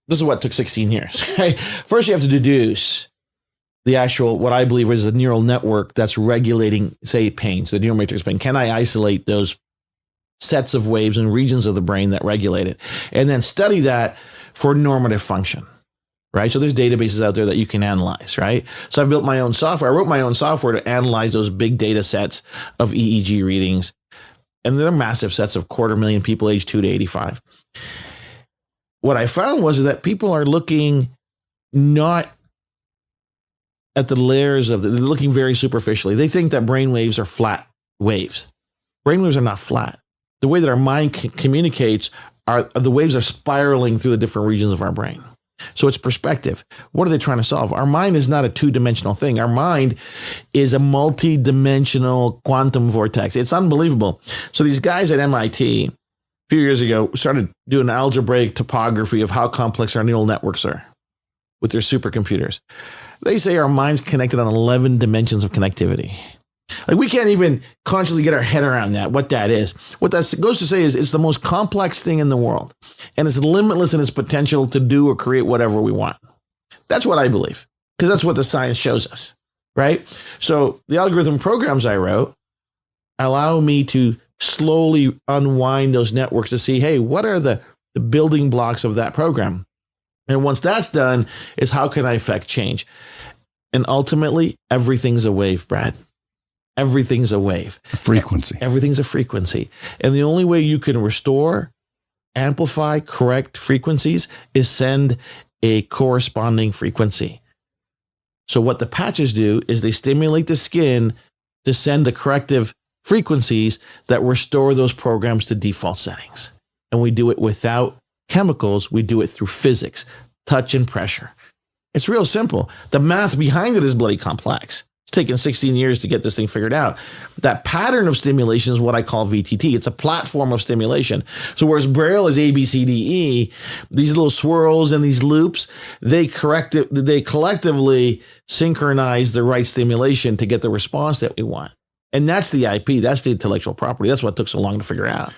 this is what took 16 years. Right? First, you have to deduce the actual, what I believe is the neural network that's regulating, say, pain. So the neural matrix pain. Can I isolate those sets of waves and regions of the brain that regulate it? And then study that for normative function. Right? So there's databases out there that you can analyze, right? So I've built my own software. I wrote my own software to analyze those big data sets of EEG readings. And they're massive sets of 250,000 people aged 2 to 85. What I found was that people are looking not at the layers of they're looking very superficially. They think that brain waves are flat waves. Brain waves are not flat. The way that our mind communicates are the waves are spiraling through the different regions of our brain. So it's perspective. What are they trying to solve? Our mind is not a two-dimensional thing. Our mind is a multi-dimensional quantum vortex. It's unbelievable. So these guys at MIT a few years ago started doing algebraic topography of how complex our neural networks are with their supercomputers. They say our mind's connected on 11 dimensions of connectivity. Like we can't even consciously get our head around that, what that is. What that goes to say is it's the most complex thing in the world. And it's limitless in its potential to do or create whatever we want. That's what I believe, because that's what the science shows us, right? So the algorithm programs I wrote allow me to slowly unwind those networks to see, hey, what are the building blocks of that program? And once that's done, is how can I affect change? And ultimately, everything's a wave, Brad. Everything's a wave. A frequency. Everything's a frequency. And the only way you can restore, amplify, correct frequencies is send a corresponding frequency. So what the patches do is they stimulate the skin to send the corrective frequencies that restore those programs to default settings. And we do it without chemicals. We do it through physics, touch and pressure. It's real simple. The math behind it is bloody complex. It's taken 16 years to get this thing figured out. That pattern of stimulation is what I call VTT. It's a platform of stimulation. So whereas Braille is A, B, C, D, E, these little swirls and these loops, they collectively synchronize the right stimulation to get the response that we want. And that's the IP. That's the intellectual property. That's what took so long to figure out.